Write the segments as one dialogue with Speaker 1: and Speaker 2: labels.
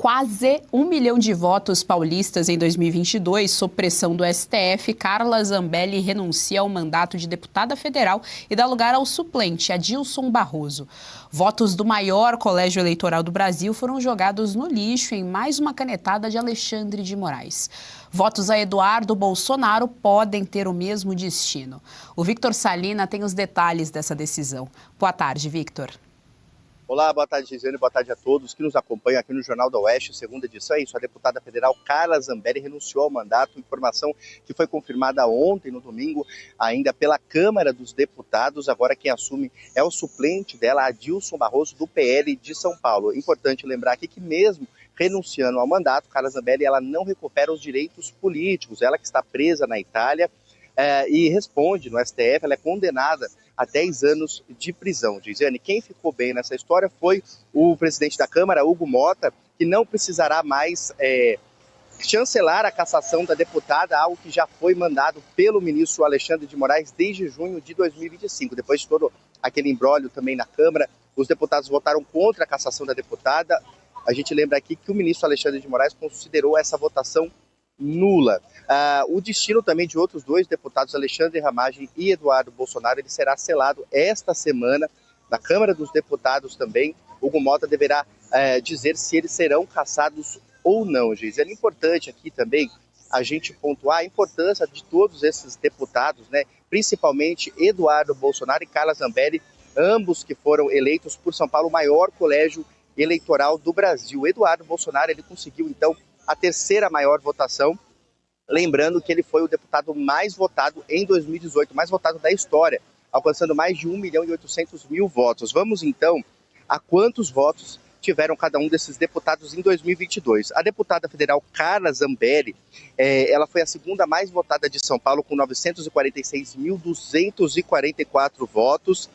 Speaker 1: quase 1 milhão de votos paulistas em 2022, sob pressão do STF, Carla Zambelli renuncia ao mandato de deputada federal e dá lugar ao suplente, Adilson Barroso. Votos do maior colégio eleitoral do Brasil foram jogados no lixo em mais uma canetada de Alexandre de Moraes. Votos a Eduardo Bolsonaro podem ter o mesmo destino. O Victor Salina tem os detalhes dessa decisão. Boa tarde, Victor.
Speaker 2: Olá, boa tarde, Gisele, boa tarde a todos que nos acompanham aqui no Jornal da Oeste, segunda edição. É isso, a deputada federal Carla Zambelli renunciou ao mandato, informação que foi confirmada ontem, no domingo, ainda pela Câmara dos Deputados. Agora quem assume é o suplente dela, Adilson Barroso, do PL de São Paulo. Importante lembrar aqui que mesmo renunciando ao mandato, Carla Zambelli ela não recupera os direitos políticos, ela que está presa na Itália e responde no STF, ela é condenada a 10 anos de prisão. Gisele, quem ficou bem nessa história foi o presidente da Câmara, Hugo Motta, que não precisará mais chancelar a cassação da deputada, algo que já foi mandado pelo ministro Alexandre de Moraes desde junho de 2025. Depois de todo aquele imbróglio também na Câmara, os deputados votaram contra a cassação da deputada. A gente lembra aqui que o ministro Alexandre de Moraes considerou essa votação nula. O destino também de outros dois deputados, Alexandre Ramagem e Eduardo Bolsonaro, ele será selado esta semana na Câmara dos Deputados também. Hugo Motta deverá dizer se eles serão cassados ou não, Gisele. É importante aqui também a gente pontuar a importância de todos esses deputados, né? Principalmente Eduardo Bolsonaro e Carla Zambelli, ambos que foram eleitos por São Paulo, o maior colégio eleitoral do Brasil. Eduardo Bolsonaro, ele conseguiu então a terceira maior votação, lembrando que ele foi o deputado mais votado em 2018, mais votado da história, alcançando mais de 1.800.000 votos. Vamos então a quantos votos tiveram cada um desses deputados em 2022. A deputada federal Carla Zambelli, ela foi a segunda mais votada de São Paulo, com 946.244 votos,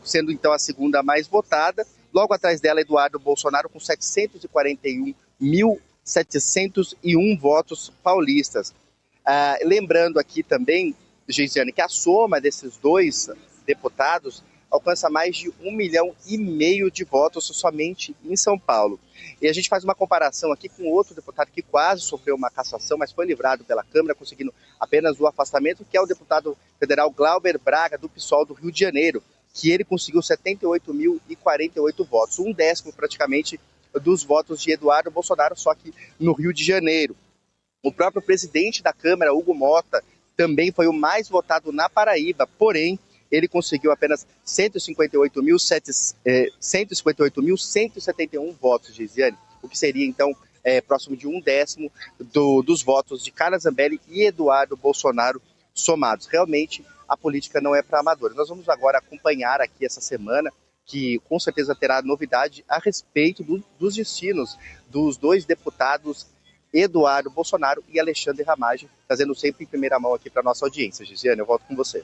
Speaker 2: sendo então a segunda mais votada. Logo atrás dela, Eduardo Bolsonaro, com 741 votos paulistas. Lembrando aqui também, Geisiane, que a soma desses dois deputados alcança mais de 1,5 milhão de votos somente em São Paulo. E a gente faz uma comparação aqui com outro deputado que quase sofreu uma cassação, mas foi livrado pela Câmara, conseguindo apenas o afastamento, que é o deputado federal Glauber Braga, do PSOL do Rio de Janeiro, que ele conseguiu 78.048 votos, um décimo praticamente dos votos de Eduardo Bolsonaro, só que no Rio de Janeiro. O próprio presidente da Câmara, Hugo Motta, também foi o mais votado na Paraíba, porém, ele conseguiu apenas 158.171 votos, Gisele, o que seria, então, próximo de um décimo dos votos de Carla Zambelli e Eduardo Bolsonaro somados. Realmente, a política não é para amadores. Nós vamos agora acompanhar aqui essa semana, que com certeza terá novidade a respeito dos destinos dos dois deputados, Eduardo Bolsonaro e Alexandre Ramagem, trazendo sempre em primeira mão aqui para a nossa audiência. Gisele, eu volto com você.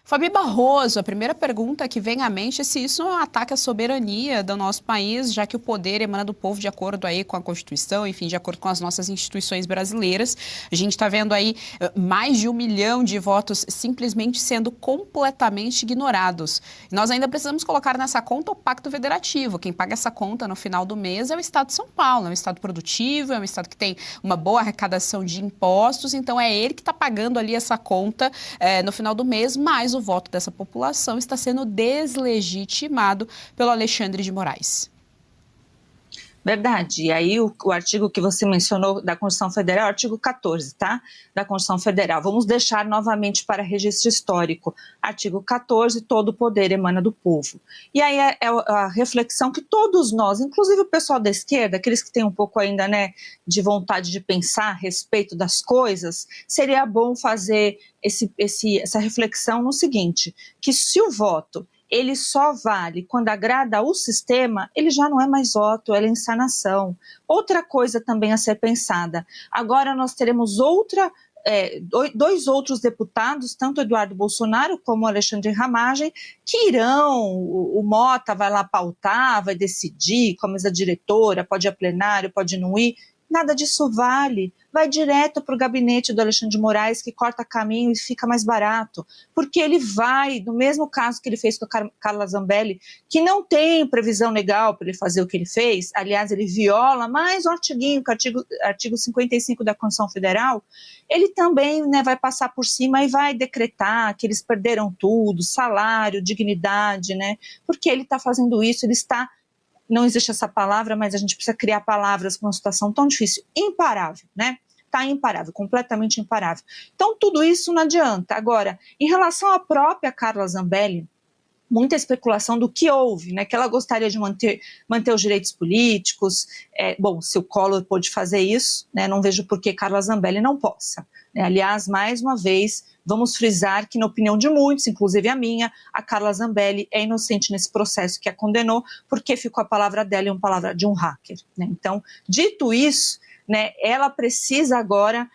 Speaker 1: Fabi Barroso, a primeira pergunta que vem à mente é se isso não ataca a soberania do nosso país, já que o poder emana do povo de acordo aí com a Constituição, enfim, de acordo com as nossas instituições brasileiras. A gente está vendo aí mais de 1 milhão de votos simplesmente sendo completamente ignorados. E nós ainda precisamos colocar nessa conta o Pacto Federativo. Quem paga essa conta no final do mês é o Estado de São Paulo, é um Estado produtivo, é um Estado que tem uma boa arrecadação de impostos, então é ele que está pagando ali essa conta no final do mês, mas o voto dessa população está sendo deslegitimado pelo Alexandre de Moraes.
Speaker 3: Verdade. E aí o artigo que você mencionou da Constituição Federal é o artigo 14, tá? Da Constituição Federal. Vamos deixar novamente para registro histórico. Artigo 14, todo o poder emana do povo. E aí é a reflexão que todos nós, inclusive o pessoal da esquerda, aqueles que têm um pouco ainda, né, de vontade de pensar a respeito das coisas, seria bom fazer essa reflexão no seguinte, que se o voto ele só vale quando agrada o sistema, ele já não é mais voto, é encenação. Outra coisa também a ser pensada, agora nós teremos dois outros deputados, tanto Eduardo Bolsonaro como Alexandre Ramagem, que irão, o Motta vai lá pautar, vai decidir, como mesa diretora, pode ir a plenário, pode não ir, Nada disso vale. Vai direto para o gabinete do Alexandre de Moraes, que corta caminho e fica mais barato. Porque ele vai, no mesmo caso que ele fez com a Carla Zambelli, que não tem previsão legal para ele fazer o que ele fez, aliás, ele viola mais um artiguinho, que é o artigo 55 da Constituição Federal, ele também, né, vai passar por cima e vai decretar que eles perderam tudo, salário, dignidade, né, porque ele está fazendo isso, ele está, não existe essa palavra, mas a gente precisa criar palavras para uma situação tão difícil, imparável, né? Está imparável, completamente imparável. Então, tudo isso não adianta. Agora, em relação à própria Carla Zambelli, muita especulação do que houve, né? Que ela gostaria de manter os direitos políticos. Bom, se o Collor pôde fazer isso, né, não vejo por que Carla Zambelli não possa. Né? Aliás, mais uma vez, vamos frisar que, na opinião de muitos, inclusive a minha, a Carla Zambelli é inocente nesse processo que a condenou, porque ficou a palavra dela e uma palavra de um hacker. Né? Então, dito isso, né, ela precisa agora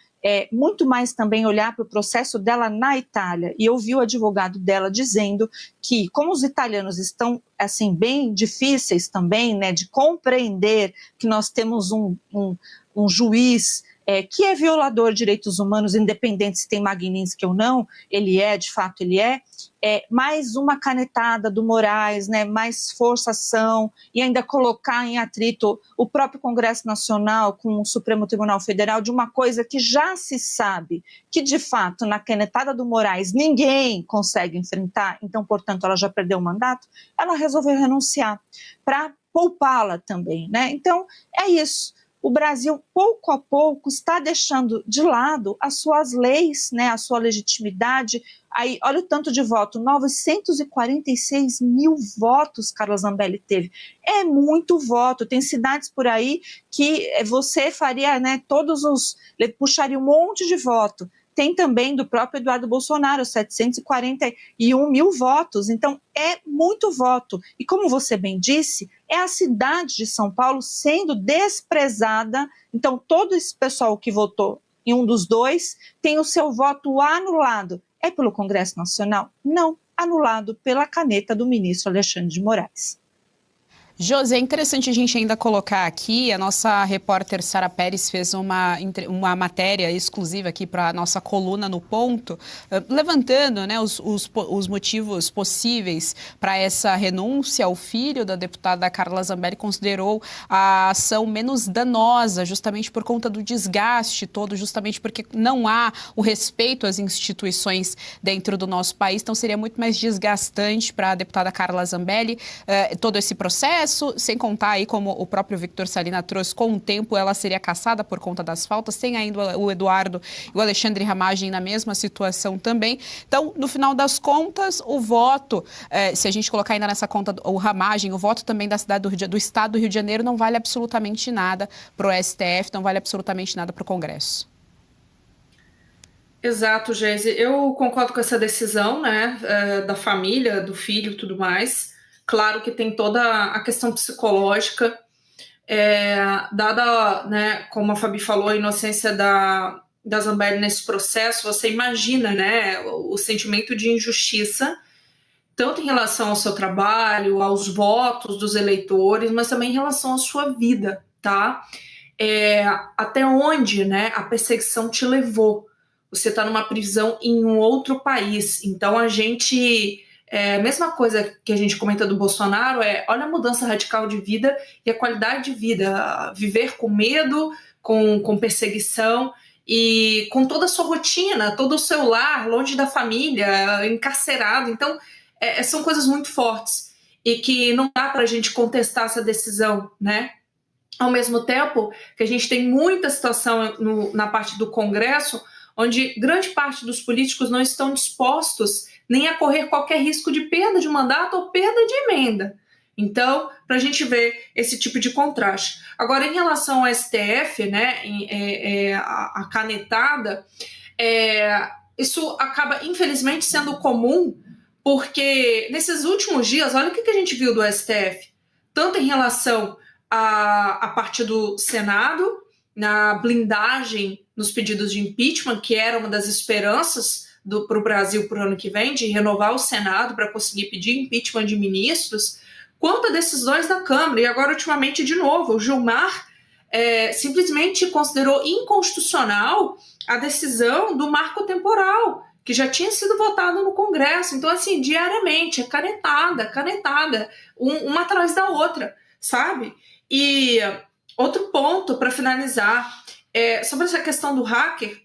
Speaker 3: muito mais também olhar para o processo dela na Itália, e eu ouvi o advogado dela dizendo que, como os italianos estão assim bem difíceis também, né, de compreender que nós temos um juiz que é violador de direitos humanos, independente se tem Magnitsky ou não, de fato ele mais uma canetada do Moraes, né, mais forçação, e ainda colocar em atrito o próprio Congresso Nacional com o Supremo Tribunal Federal de uma coisa que já se sabe, que de fato na canetada do Moraes ninguém consegue enfrentar, então portanto ela já perdeu o mandato, ela resolveu renunciar para poupá-la também, né? Então é isso. O Brasil, pouco a pouco, está deixando de lado as suas leis, né, a sua legitimidade. Aí, olha o tanto de voto, 946 mil votos Carla Zambelli teve. É muito voto. Tem cidades por aí que você faria, né, puxaria um monte de voto. Tem também do próprio Eduardo Bolsonaro, 741 mil votos. Então, é muito voto. E como você bem disse, é a cidade de São Paulo sendo desprezada. Então, todo esse pessoal que votou em um dos dois tem o seu voto anulado. É pelo Congresso Nacional? Não, anulado pela caneta do ministro Alexandre de Moraes.
Speaker 1: José, é interessante a gente ainda colocar aqui, a nossa repórter Sara Pérez fez uma matéria exclusiva aqui para a nossa coluna no Ponto, levantando, né, os motivos possíveis para essa renúncia. O filho da deputada Carla Zambelli considerou a ação menos danosa, justamente por conta do desgaste todo, justamente porque não há o respeito às instituições dentro do nosso país, então seria muito mais desgastante para a deputada Carla Zambelli todo esse processo. Sem contar aí, como o próprio Victor Salina trouxe, com o tempo ela seria cassada por conta das faltas, tem ainda o Eduardo e o Alexandre Ramagem na mesma situação também. Então, no final das contas, o voto, se a gente colocar ainda nessa conta o Ramagem, o voto também da cidade do Estado do Rio de Janeiro não vale absolutamente nada para o STF, não vale absolutamente nada para o Congresso.
Speaker 4: Exato, Geise. Eu concordo com essa decisão, né, da família, do filho e tudo mais. Claro que tem toda a questão psicológica, dada, né, como a Fabi falou, a inocência da Zambelli nesse processo. Você imagina, né, o sentimento de injustiça, tanto em relação ao seu trabalho, aos votos dos eleitores, mas também em relação à sua vida, tá? Até onde, né, a perseguição te levou. Você está numa prisão em um outro país, então a gente... mesma coisa que a gente comenta do Bolsonaro, olha a mudança radical de vida e a qualidade de vida, viver com medo, com perseguição e com toda a sua rotina, todo o seu lar, longe da família, encarcerado. Então, são coisas muito fortes e que não dá para a gente contestar essa decisão, né? Ao mesmo tempo que a gente tem muita situação na parte do Congresso, onde grande parte dos políticos não estão dispostos nem a correr qualquer risco de perda de mandato ou perda de emenda. Então, para a gente ver esse tipo de contraste. Agora, em relação ao STF, né, a canetada, isso acaba, infelizmente, sendo comum, porque nesses últimos dias, olha o que a gente viu do STF, tanto em relação à parte do Senado, na blindagem nos pedidos de impeachment, que era uma das esperanças para o Brasil para o ano que vem, de renovar o Senado para conseguir pedir impeachment de ministros, quanto a decisões da Câmara. E agora, ultimamente, de novo, o Gilmar simplesmente considerou inconstitucional a decisão do marco temporal, que já tinha sido votado no Congresso. Então, assim, diariamente, canetada, uma atrás da outra, sabe? E outro ponto, para finalizar, sobre essa questão do hacker,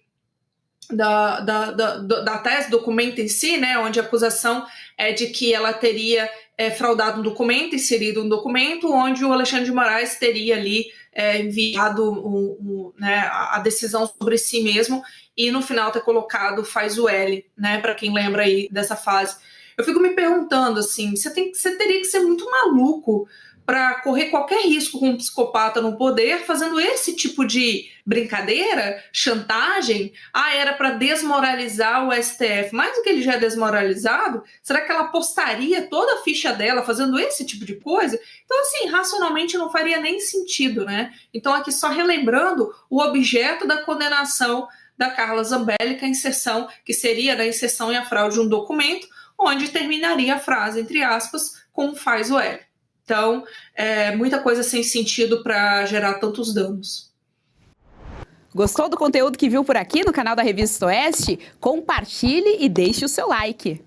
Speaker 4: da tese, documento em si, né, onde a acusação é de que ela teria fraudado um documento, inserido um documento, onde o Alexandre de Moraes teria ali enviado né, a decisão sobre si mesmo e no final ter colocado faz o L, né, para quem lembra aí dessa fase. Eu fico me perguntando, assim, você teria que ser muito maluco para correr qualquer risco com um psicopata no poder, fazendo esse tipo de brincadeira, chantagem. Era para desmoralizar o STF. Mais do que ele já é desmoralizado, será que ela apostaria toda a ficha dela fazendo esse tipo de coisa? Então, assim, racionalmente não faria nem sentido, né? Então, aqui só relembrando o objeto da condenação da Carla Zambelli, que seria a inserção e a fraude de um documento, onde terminaria a frase, entre aspas, com faz o L. Então, muita coisa sem sentido para gerar tantos danos.
Speaker 1: Gostou do conteúdo que viu por aqui no canal da Revista Oeste? Compartilhe e deixe o seu like.